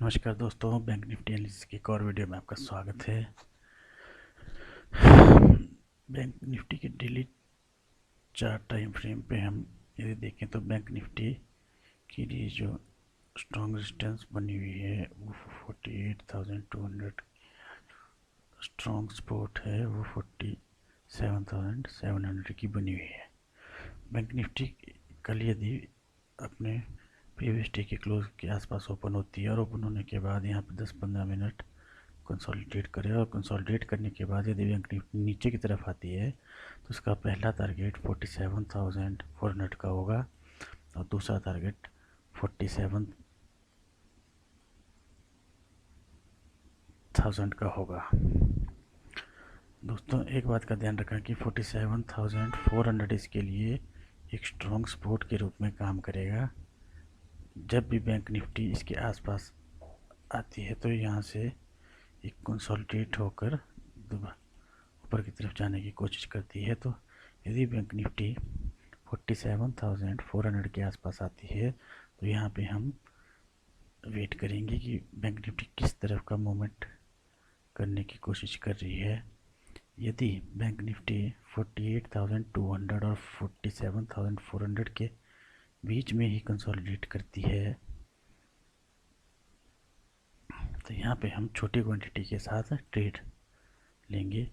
नमस्कार दोस्तों, bank Nifty analysis की एक और वीडियो में आपका स्वागत है। बैंक निफ्टी के डेली चार्ट टाइम फ्रेम पे हम यदि देखें तो बैंक निफ्टी की लिए जो स्ट्रॉन्ग रेजिस्टेंस बनी हुई है वो 48,200, स्ट्रॉन्ग सपोर्ट है वो 47,700 की बनी हुई है। बैंक निफ्टी कल यदि अपने प्रीवियस डे के क्लोज के आसपास ओपन होती है और ओपन होने के बाद यहाँ पे 10-15 मिनट कंसोलिडेट करे और कंसोलिडेट करने के बाद यदि बैंक निफ्टी नीचे की तरफ आती है तो उसका पहला टारगेट 47,400 का होगा और दूसरा टारगेट 47,000 का होगा। दोस्तों एक बात का ध्यान रखना कि 47,400 इसके लिए एक स्ट्रॉन्ग सपोर्ट के रूप में काम करेगा। जब भी बैंक निफ्टी इसके आसपास आती है तो यहाँ से एक कंसोलिडेट होकर ऊपर की तरफ जाने की कोशिश करती है। तो यदि बैंक निफ्टी 47,400 के आसपास आती है तो यहाँ पे हम वेट करेंगे कि बैंक निफ्टी किस तरफ का मूवमेंट करने की कोशिश कर रही है। यदि बैंक निफ्टी 48,200 और 47,400 के बीच में ही कंसोलिडेट करती है तो यहाँ पे हम छोटी क्वांटिटी के साथ ट्रेड लेंगे।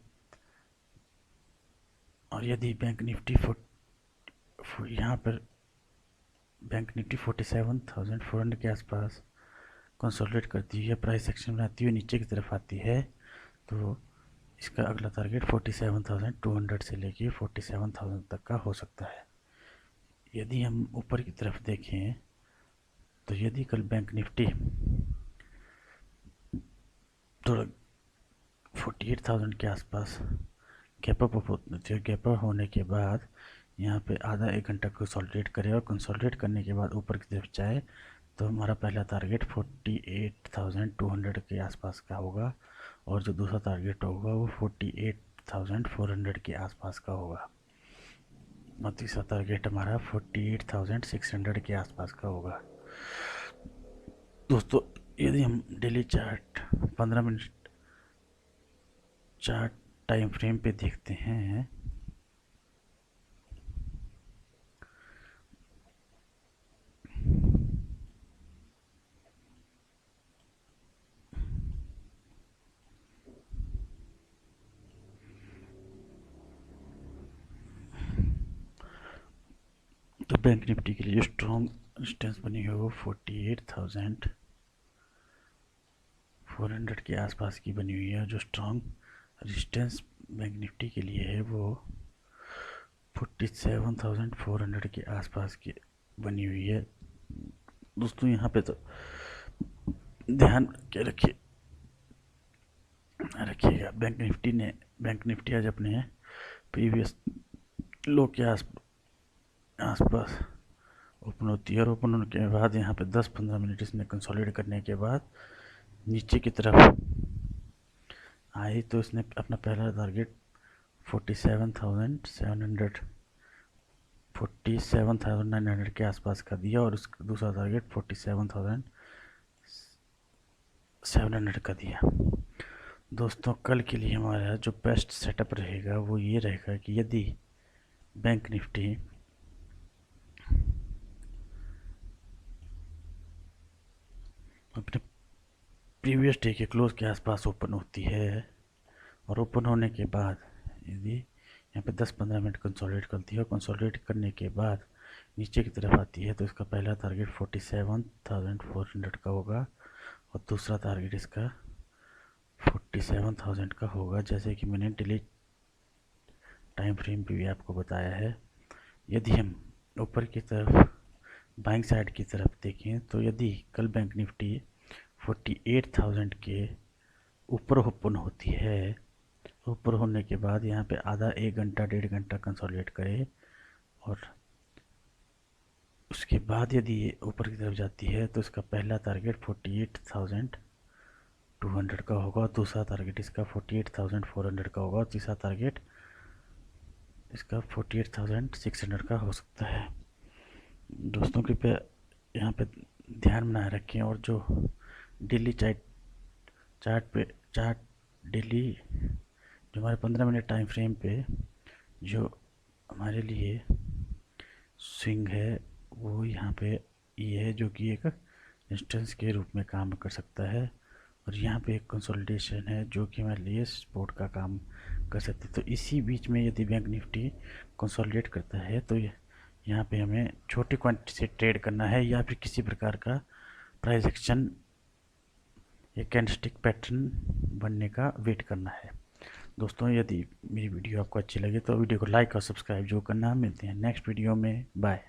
और यदि बैंक निफ्टी यहाँ पर बैंक निफ्टी 47,400 के आसपास कंसोलिडेट करती है, प्राइस एक्शन बनाती हुई नीचे की तरफ आती है तो इसका अगला टारगेट 47,200 से लेके 47,000 तक का हो सकता है। यदि हम ऊपर की तरफ देखें तो यदि कल बैंक निफ्टी थोड़ा 48,000 के आसपास गैप अप होती है, गैप अप होने के बाद यहाँ पे आधा एक घंटा कंसोलिडेट करे और कंसोलिडेट करने के बाद ऊपर की तरफ जाए तो हमारा पहला टारगेट 48,200 के आसपास का होगा और जो दूसरा टारगेट होगा वो 48,400 के आसपास का होगा और तीसरा टारगेट हमारा 48,600 के आसपास का होगा। दोस्तों यदि हम daily chart 15 minute chart time frame पे देखते हैं तो बैंक निफ्टी के लिए स्ट्रॉन्ग रेजिस्टेंस बनी है वो 48,400 के आसपास की बनी हुई है। जो स्ट्रॉन्ग रेजिस्टेंस बैंक निफ्टी के लिए है वो 47,400 के आसपास की बनी हुई है। दोस्तों यहाँ पे तो ध्यान के रखिएगा बैंक निफ्टी आज अपने प्रीवियस लो के आसपास ओपन होती है और ओपन होने के बाद यहाँ पे 10-15 मिनट इसने कंसोलिडेट करने के बाद नीचे की तरफ आई तो इसने अपना पहला टारगेट 47,900 के आसपास का दिया और उसका दूसरा टारगेट 47,700 का दिया। दोस्तों कल के लिए हमारा जो बेस्ट सेटअप रहेगा वो ये रहेगा कि यदि बैंक निफ्टी अपने प्रीवियस डे के क्लोज के आसपास ओपन होती है और ओपन होने के बाद यदि यहाँ पे 10-15 मिनट कंसोलिडेट करती है और कंसोलिडेट करने के बाद नीचे की तरफ आती है तो इसका पहला टारगेट 47,400 का होगा और दूसरा टारगेट इसका 47,000 का होगा। जैसे कि मैंने डेली टाइम फ्रेम पे भी आपको बताया है। यदि हम ऊपर की तरफ बाइंग साइड की तरफ देखें तो यदि कल बैंक निफ्टी 48,000 के ऊपर ओपन होती है, ऊपर होने के बाद यहाँ पे आधा एक घंटा 1.5 घंटा कंसोलिडेट करे और उसके बाद यदि ये ऊपर की तरफ जाती है तो इसका पहला टारगेट 48,200 का होगा और दूसरा टारगेट इसका 48,400 का होगा और तीसरा टारगेट इसका 48,600 का हो सकता है। दोस्तों कृपया यहाँ पे ध्यान बनाए रखें और जो डेली चार्ट डेली जो हमारे 15 मिनट टाइम फ्रेम पे जो हमारे लिए स्विंग है वो यहाँ पे ये है, जो कि एक इंस्टेंस के रूप में काम कर सकता है। और यहाँ पे एक कंसोलिडेशन है जो कि हमारे लिए सपोर्ट का काम कर सकते हैं। तो इसी बीच में यदि बैंक निफ्टी कंसोलिडेट करता है तो यहाँ पे हमें छोटी क्वांटिटी से ट्रेड करना है, या फिर किसी प्रकार का प्राइस एक्शन या कैंडलस्टिक पैटर्न बनने का वेट करना है। दोस्तों, यदि मेरी वीडियो आपको अच्छी लगे तो वीडियो को लाइक और सब्सक्राइब जो करना है। मिलते हैं नेक्स्ट वीडियो में। बाय।